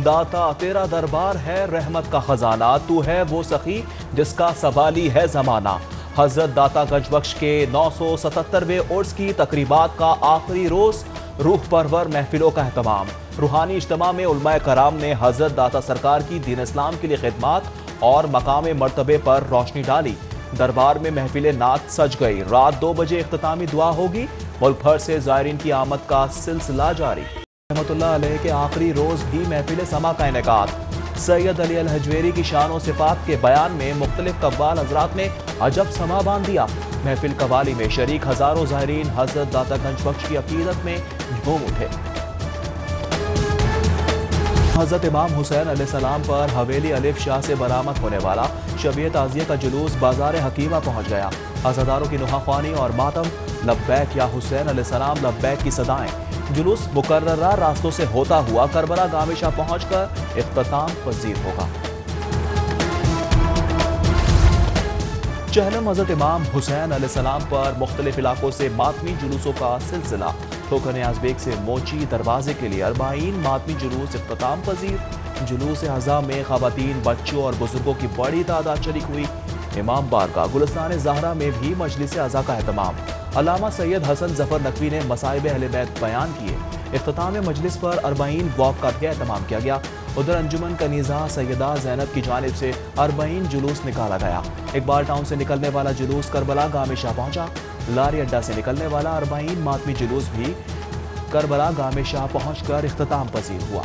داتا تیرا دربار ہے رحمت کا خزانہ، تو ہے وہ سخی جس کا سوالی ہے زمانہ۔ حضرت داتا گنج بخش کے 977ویں عرس کی تقریبات کا آخری روز، روح پرور محفلوں کا اہتمام۔ روحانی اجتماع میں علماء کرام نے حضرت داتا سرکار کی دین اسلام کے لیے خدمات اور مقام مرتبے پر روشنی ڈالی۔ دربار میں محفل نعت سج گئی۔ رات 2 بجے اختتامی دعا ہوگی۔ ملک بھر سے زائرین کی آمد کا سلسلہ جاری۔ رحمت اللہ علیہ کے آخری روز بھی محفل سما کا انعقاد۔ سید علی الحجویری کی شان و صفات کے بیان میں مختلف قوال حضرات نے عجب سما باندھ دیا۔ محفل قوالی میں شریک ہزاروں زائرین حضرت داتا گنج بخش کی عقیدت میں جھوم اٹھے۔ حضرت امام حسین علیہ السلام پر حویلی الف شاہ سے برآمد ہونے والا شبیہ تعزیہ کا جلوس بازار حکیمہ پہنچ گیا۔ عزاداروں کی نوحہ خوانی اور ماتم، لبیک یا حسین علیہ السلام لبیک کی صدائیں۔ جلوس مقررہ راستوں سے ہوتا ہوا کربلا گام شاہ پہنچ کر اختتام پذیر ہوگا۔ چہلم حضرت امام حسین علیہ السلام پر مختلف علاقوں سے ماتمی جلوسوں کا سلسلہ۔ ٹھوکر نیاز بیگ سے موچی دروازے کے لیے 40 ماتمی جلوس اختتام پذیر۔ جلوس اعضاء میں خواتین، بچوں اور بزرگوں کی بڑی تعداد شریک ہوئی۔ امام بارگاہ گلستان زہرا میں بھی مجلس اعضاء کا اہتمام۔ علامہ سید حسن ظفر نقوی نے مصائب اہل بیت بیان کیے۔ اختتام مجلس پر 40 واک کا بھی اہتمام کیا گیا۔ ادھر انجمن کنیزہ سیدہ زینب کی جانب سے 40 جلوس نکالا گیا۔ اقبال ٹاؤن سے نکلنے والا جلوس کربلا گام شاہ پہنچا۔ لاری اڈا سے نکلنے والا 40 ماتمی جلوس بھی کربلا گام شاہ پہنچ کر اختتام پذیر ہوا۔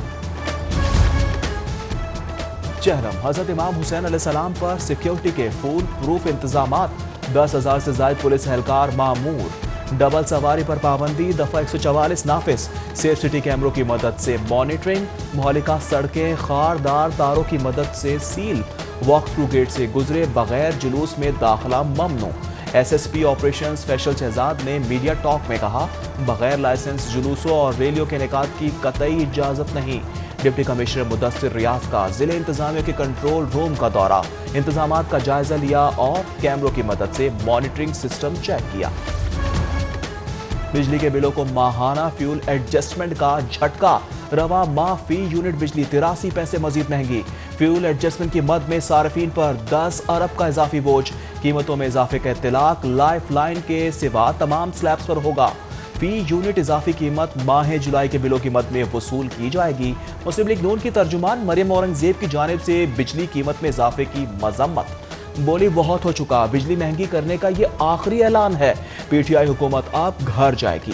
چہرم حضرت امام حسین علیہ السلام پر سیکیورٹی کے فول پروف انتظامات۔ 10,000 سے زائد پولیس اہلکار مامور۔ ڈبل سواری پر پابندی، دفعہ 144 نافذ۔ سیف سٹی کیمروں کی مدد سے مانیٹرنگ۔ مہلکہ سڑکیں خاردار تاروں کی مدد سے سیل۔ واک تھرو گیٹ سے گزرے بغیر جلوس میں داخلہ ممنوع۔ S S P operation Faisal Shahzad نے میڈیا ٹاک میں کہا، بغیر لائسنس جلوسوں اور ریلیوں کے انعقاد کی قطعی اجازت نہیں۔ ڈپٹی کمشنر مدثر ریاض کا ضلع انتظامیہ کے کنٹرول روم کا دورہ، انتظامات کا جائزہ لیا اور کیمروں کی مدد سے مانیٹرنگ سسٹم چیک کیا۔ بجلی کے بلوں کو ماہانہ فیول ایڈجسٹمنٹ کا جھٹکا، رواں ماہ فی یونٹ بجلی 83 پیسے مزید مہنگی۔ فیول ایڈجسٹمنٹ کی مد میں صارفین پر 10 ارب کا اضافی بوجھ۔ قیمتوں میں اضافے کا اطلاق لائف لائن کے سوا تمام سلیبس پر ہوگا۔ فی یونٹ اضافی قیمت ماہ جولائی کے بلوں کی مد میں وصول کی جائے گی۔ مسلم لیگ نون کی ترجمان مریم اورنگزیب کی جانب سے بجلی قیمت میں اضافے کی مذمت۔ بولی بہت ہو چکا، بجلی مہنگی کرنے کا یہ آخری اعلان ہے۔ پی ٹی آئی حکومت اب گھر جائے گی۔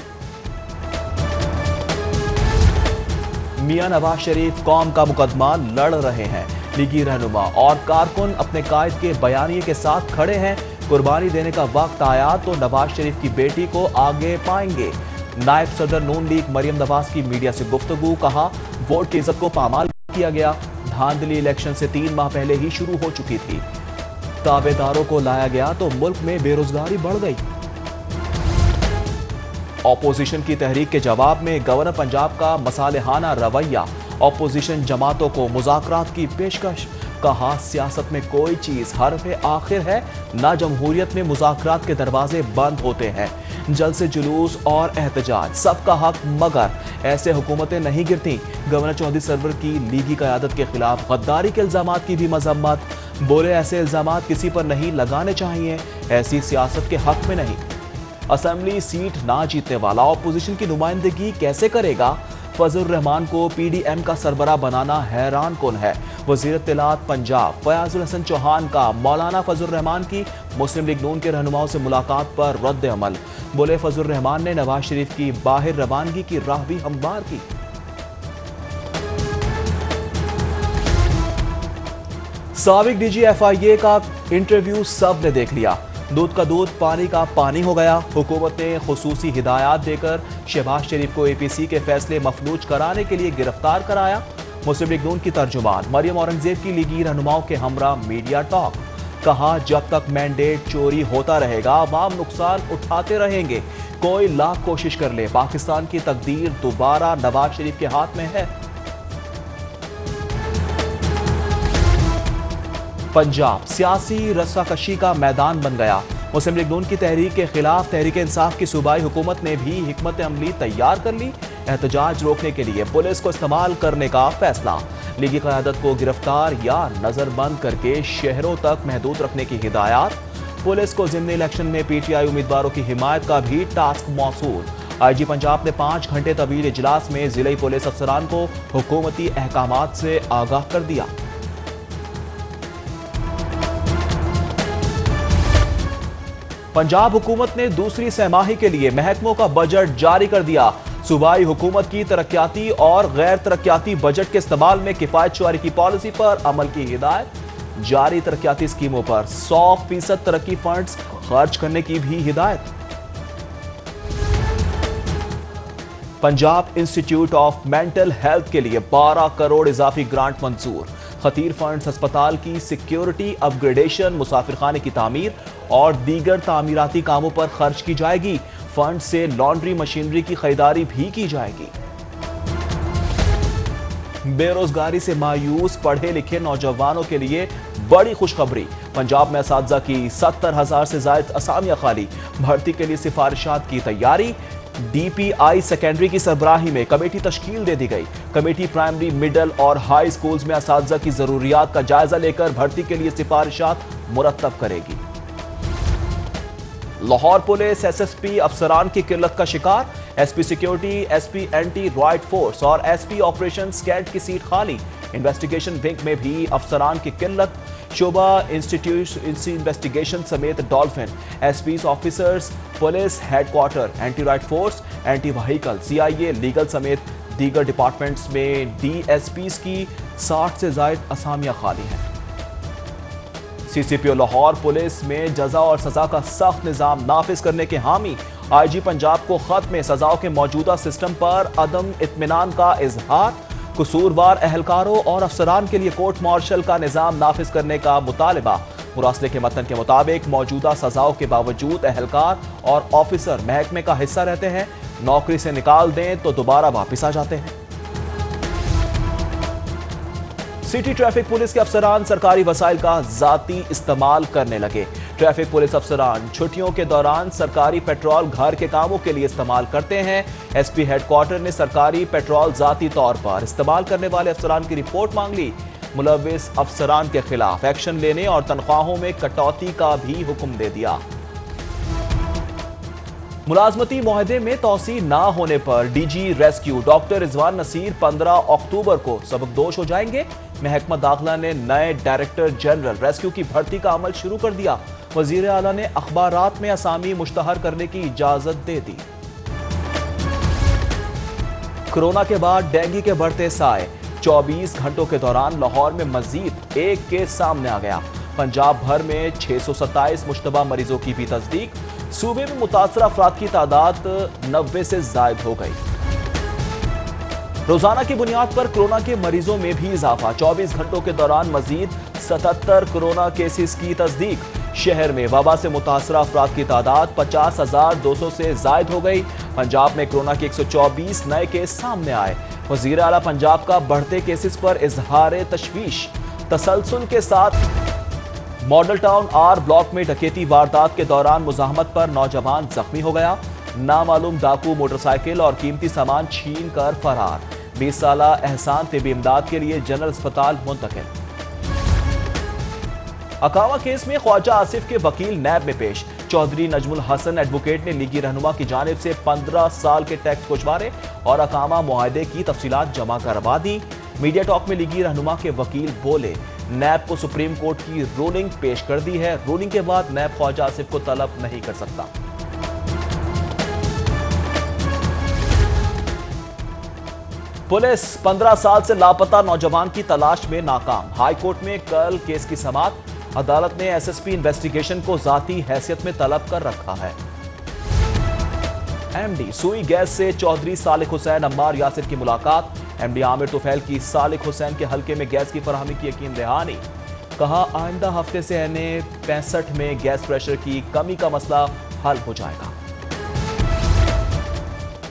میاں نواز شریف قوم کا مقدمہ لڑ رہے ہیں۔ لیگی رہنما اور کارکن اپنے قائد کے بیانیے کے ساتھ کھڑے ہیں۔ قربانی دینے کا وقت آیا تو نواز شریف کی بیٹی کو آگے پائیں گے۔ نائب صدر نون لیگ مریم نواز کی میڈیا سے گفتگو، کہا ووٹ کی عزت کو پامال کیا گیا۔ دھاندلی الیکشن سے 3 ماہ پہلے ہی شروع ہو چکی تھی۔ تابع داروں کو لایا گیا تو ملک میں بے روزگاری بڑھ گئی۔ اپوزیشن کی تحریک کے جواب میں گورنر پنجاب کا مصالحانہ رویہ، اپوزیشن جماعتوں کو مذاکرات کی پیشکش، کہا سیاست میں کوئی چیز حرف آخر ہے، نہ جمہوریت میں مذاکرات کے دروازے بند ہوتے ہیں۔ جلسے جلوس اور احتجاج سب کا حق، مگر ایسے حکومتیں نہیں گرتی۔ گورنر چودھری سرور کی لیگی قیادت کے خلاف غداری کے الزامات کی بھی مذمت، بولے ایسے الزامات کسی پر نہیں لگانے چاہیے، ایسی سیاست کے حق میں نہیں۔ اسمبلی سیٹ نہ جیتنے والا اپوزیشن کی نمائندگی کیسے کرے گا؟ فضل الرحمان کو پی ڈی ایم کا سربراہ بنانا حیران کن ہے۔ وزیر اطلاعات پنجاب فیاض الحسن چوہان کا مولانا فضل الرحمان کی مسلم لیگ نون کے رہنماؤں سے ملاقات پر رد عمل۔ بولے فضل الرحمان نے نواز شریف کی باہر روانگی کی راہ بھی ہموار کی۔ سابق ڈی جی ایف آئی اے کا انٹرویو سب نے دیکھ لیا۔ دودھ کا دودھ، پانی کا پانی ہو گیا۔ حکومت نے خصوصی ہدایات دے کر شہباز شریف کو اے پی سی کے فیصلے مفلوج کرانے کے لیے گرفتار کرایا۔ مسلم لیگ نون کی ترجمان مریم اورنگزیب کی لیگی رہنماؤں کے ہمراہ میڈیا ٹاک، کہا جب تک مینڈیٹ چوری ہوتا رہے گا عوام نقصان اٹھاتے رہیں گے۔ کوئی لاکھ کوشش کر لے، پاکستان کی تقدیر دوبارہ نواز شریف کے ہاتھ میں ہے۔ پنجاب سیاسی رساکشی کا میدان بن گیا۔ مسلم لیگ نون کی تحریک کے خلاف تحریک انصاف کی صوبائی حکومت نے بھی حکمت عملی تیار کر لی۔ احتجاج روکنے کے لیے پولیس کو استعمال کرنے کا فیصلہ۔ لیگی قیادت کو گرفتار یا نظر بند کر کے شہروں تک محدود رکھنے کی ہدایات۔ پولیس کو ضمنی الیکشن میں پی ٹی آئی امیدواروں کی حمایت کا بھی ٹاسک موصول۔ آئی جی پنجاب نے 5 گھنٹے طویل اجلاس میں ضلعی پولیس افسران کو حکومتی احکامات سے آگاہ کر دیا۔ پنجاب حکومت نے دوسری سہ ماہی کے لیے محکموں کا بجٹ جاری کر دیا۔ صوبائی حکومت کی ترقیاتی اور غیر ترقیاتی بجٹ کے استعمال میں کفایت شعاری کی پالیسی پر عمل کی ہدایت۔ جاری ترقیاتی اسکیموں پر 100% ترقی فنڈز خرچ کرنے کی بھی ہدایت۔ Punjab institute of mental health کے لیے 12 کروڑ اضافی گرانٹ منظور۔ خطیر فنڈز ہسپتال کی سیکیورٹی اپ گریڈیشن، مسافر خانے کی تعمیر اور دیگر تعمیراتی کاموں پر خرچ کی جائے گی۔ فنڈ سے لانڈری مشینری کی خریداری بھی کی جائے گی۔ بے روزگاری سے مایوس پڑھے لکھے نوجوانوں کے لیے بڑی خوشخبری۔ پنجاب میں اساتذہ کی 70,000 سے زائد اسامیاں خالی۔ بھرتی کے لیے سفارشات کی تیاری۔ ڈی پی آئی سیکنڈری کی سربراہی میں کمیٹی تشکیل دے دی گئی۔ کمیٹی پرائمری، مڈل اور ہائی سکولز میں اساتذہ کی ضروریات کا جائزہ لے کر بھرتی کے لیے سفارشات مرتب کرے گی۔ Lahore police S S P افسران کی قلت کا شکار۔ S P security, S P anti riot force اور ایس پی آپریشن سکیڈ کی سیٹ خالی۔ انویسٹیگیشن ونگ میں بھی افسران کی قلت۔ شعبہ انویسٹیگیشن سمیت Dolphin, SPs officers, police head quarter, anti riot force, anti vehicle, C I A, legal سمیت دیگر ڈپارٹمنٹس میں ڈی ایس پیز کی 60 سے زائد اسامیاں خالی ہیں۔ سی سی پی او لاہور پولیس میں جزا اور سزا کا سخت نظام نافذ کرنے کے حامی۔ آئی جی پنجاب کو خط میں سزاؤں کے موجودہ سسٹم پر عدم اطمینان کا اظہار۔ قصوروار اہلکاروں اور افسران کے لیے کورٹ مارشل کا نظام نافذ کرنے کا مطالبہ۔ مراسلے کے متن کے مطابق موجودہ سزاؤں کے باوجود اہلکار اور آفیسر محکمے کا حصہ رہتے ہیں، نوکری سے نکال دیں تو دوبارہ واپس آ جاتے ہیں۔ سٹی ٹریفک پولیس کے افسران سرکاری وسائل کا ذاتی استعمال کرنے لگے۔ ٹریفک پولیس افسران چھٹیوں کے دوران سرکاری پیٹرول گھر کے کاموں کے لیے استعمال کرتے ہیں۔ ایس پی ہیڈ کوارٹر نے سرکاری پیٹرول ذاتی طور پر استعمال کرنے والے افسران کی رپورٹ مانگ لی۔ ملوث افسران کے خلاف ایکشن لینے اور تنخواہوں میں کٹوتی کا بھی حکم دے دیا۔ ملازمتی معاہدے میں توسیع نہ ہونے پر ڈی جی ریسکیو ڈاکٹر رضوان نصیر 15 اکتوبر کو سبکدوش ہو جائیں گے۔ محکمہ داخلہ نے نئے ڈائریکٹر جنرل ریسکیو کی بھرتی کا عمل شروع کر دیا۔ وزیر اعلیٰ نے اخبارات میں اسامی مشتہر کرنے کی اجازت دے دی۔ کورونا کے بعد ڈینگی کے بڑھتے سائے، 24 گھنٹوں کے دوران لاہور میں مزید ایک کیس سامنے آ گیا۔ پنجاب بھر میں 627 مشتبہ مریضوں کی بھی تصدیق۔ صوبے میں متاثرہ افراد کی تعداد 90 سے زائد ہو گئی۔ روزانہ کی بنیاد پر کورونا کے مریضوں میں بھی اضافہ، 24 گھنٹوں کے دوران مزید 77 کورونا کیسز کی تصدیق۔ شہر میں وبا سے متاثرہ افراد کی تعداد 50,200 سے زائد ہو گئی۔ پنجاب میں کورونا کے 124 نئے کیس سامنے آئے۔ وزیر اعلیٰ پنجاب کا بڑھتے کیسز پر اظہار تشویش۔ تسلسل کے ساتھ ماڈل ٹاؤن آر بلاک میں ڈکیتی واردات کے دوران مزاحمت پر نوجوان زخمی ہو گیا۔ نامعلوم ڈاکو موٹر سائیکل اور قیمتی سامان چھین کر فرار۔ 20 سالہ احسان طبی امداد کے لیے جنرل اسپتال منتقل۔ اقامہ کیس میں خواجہ آصف کے وکیل نیب میں پیش۔ چودھری نجم الحسن ایڈوکیٹ نے لیگی رہنما کی جانب سے 15 سال کے ٹیکس گوشوارے اور اقامہ معاہدے کی تفصیلات جمع کروا دی۔ میڈیا ٹاک میں لیگی رہنما کے وکیل بولے، نیب کو سپریم کورٹ کی رولنگ پیش کر دی ہے، رولنگ کے بعد نیب خواجہ آصف کو طلب نہیں کر سکتا۔ پولیس 15 سال سے لاپتہ نوجوان کی تلاش میں ناکام۔ ہائی کورٹ میں کل کیس کی سماعت۔ عدالت نے ایس ایس پی انویسٹیگیشن کو ذاتی حیثیت میں طلب کر رکھا ہے۔ ایم ڈی سوئی گیس سے چودھری صالح حسین عمار یاسر کی ملاقات۔ ایم ڈی عامر طفیل کی صالح حسین کے حلقے میں گیس کی فراہمی کی یقین دہانی۔ کہا آئندہ ہفتے سے این اے 65 میں گیس پریشر کی کمی کا مسئلہ حل ہو جائے گا۔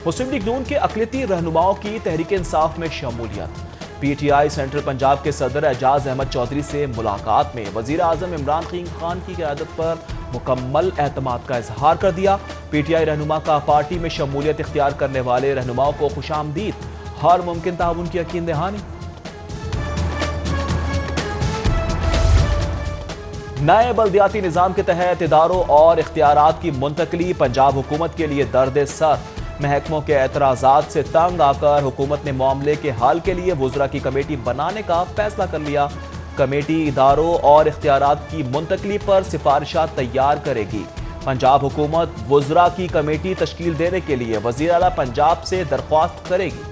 مسلم لیگ نون کے اقلیتی رہنماؤں کی تحریک انصاف میں شمولیت۔ P T I central Punjab کے صدر اعجاز احمد چودھری سے ملاقات میں وزیر اعظم عمران خان کی قیادت پر مکمل اعتماد کا اظہار کر دیا۔ پی ٹی آئی رہنما کا پارٹی میں شمولیت اختیار کرنے والے رہنماؤں کو خوش آمدید، ہر ممکن تعاون کی یقین دہانی۔ نئے بلدیاتی نظام کے تحت اداروں اور اختیارات کی منتقلی پنجاب حکومت کے لیے درد سر۔ محکموں کے اعتراضات سے تنگ آ کر حکومت نے معاملے کے حل کے لیے وزراء کی کمیٹی بنانے کا فیصلہ کر لیا۔ کمیٹی اداروں اور اختیارات کی منتقلی پر سفارشات تیار کرے گی۔ پنجاب حکومت وزراء کی کمیٹی تشکیل دینے کے لیے وزیر اعلیٰ پنجاب سے درخواست کرے گی۔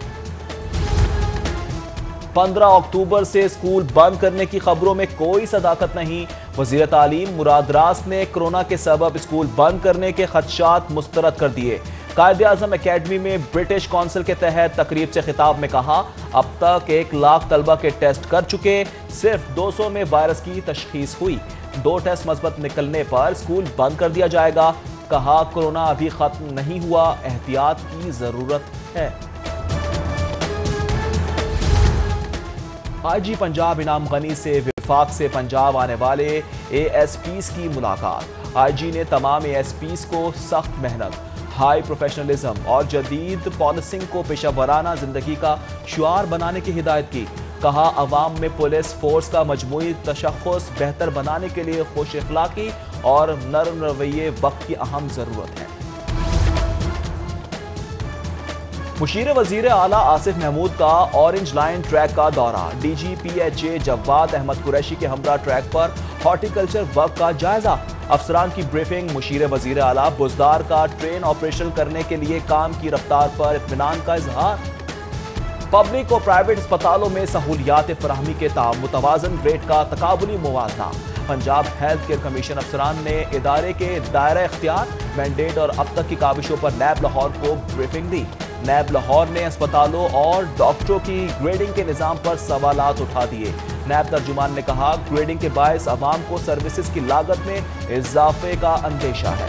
15 اکتوبر سے اسکول بند کرنے کی خبروں میں کوئی صداقت نہیں۔ وزیر تعلیم مراد راس نے کورونا کے سبب اسکول بند کرنے کے خدشات مسترد کر دیے۔ قائد اعظم اکیڈمی میں برٹش کونسل کے تحت تقریب سے خطاب میں کہا، اب تک 1 لاکھ طلبہ کے ٹیسٹ کر چکے، صرف 200 میں وائرس کی تشخیص ہوئی۔ 2 ٹیسٹ مثبت نکلنے پر اسکول بند کر دیا جائے گا۔ کہا، کورونا ابھی ختم نہیں ہوا، احتیاط کی ضرورت ہے۔ آئی جی پنجاب انعام غنی سے وفاق سے پنجاب آنے والے اے ایس پیز کی ملاقات۔ آئی جی نے تمام اے ایس پیز کو سخت محنت، ہائی پروفیشنلزم اور جدید پالیسنگ کو پیشہ ورانہ زندگی کا شعار بنانے کی ہدایت کی۔ کہا، عوام میں پولیس فورس کا مجموعی تشخص بہتر بنانے کے لیے خوش اخلاقی اور نرم رویے وقت کی اہم ضرورت ہے۔ مشیر وزیر اعلیٰ آصف محمود کا اورنج لائن ٹریک کا دورہ۔ D G P H A Jawad Ahmed Qureshi کے ہمراہ ٹریک پر ہارٹی کلچر ورک کا جائزہ۔ افسران کی بریفنگ۔ مشیر وزیر اعلیٰ بزدار کا ٹرین آپریشن کرنے کے لیے کام کی رفتار پر اطمینان کا اظہار۔ پبلک اور پرائیویٹ اسپتالوں میں سہولیات فراہمی کے متوازن ریٹ کا تقابلی موازنہ۔ پنجاب ہیلتھ کیئر کمیشن افسران نے ادارے کے دائرہ اختیار، مینڈیٹ اور اب تک کی کاوشوں پر نیب لاہور کو بریفنگ دی۔ نیب لاہور نے اسپتالوں اور ڈاکٹروں کی گریڈنگ کے نظام پر سوالات اٹھا دیے۔ نیب ترجمان نے کہا، گریڈنگ کے باعث عوام کو سروسز کی لاگت میں اضافے کا اندیشہ ہے۔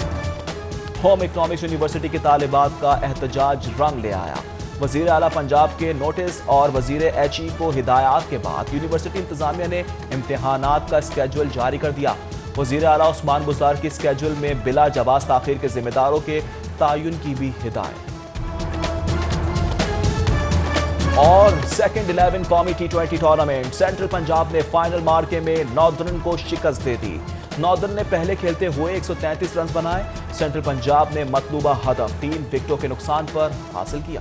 ہوم اکنامکس یونیورسٹی کی طالبات کا احتجاج رنگ لے آیا۔ وزیر اعلیٰ پنجاب کے نوٹس اور وزیر ایچ ای کو ہدایات کے بعد یونیورسٹی انتظامیہ نے امتحانات کا اسکیڈول جاری کر دیا۔ وزیر اعلیٰ عثمان بزدار کی اسکیڈول میں بلا جواز تاخیر کے ذمہ داروں کے تعین کی بھی ہدایت۔ اور سیکنڈ 11 قومی T20 ٹورنامنٹ، سینٹرل پنجاب نے فائنل مارکے میں ناردرن کو شکست دے دی۔ ناردرن نے پہلے کھیلتے ہوئے 133 رنز بنائے۔ سینٹرل پنجاب نے مطلوبہ ہدف 3 وکٹوں کے نقصان پر حاصل کیا۔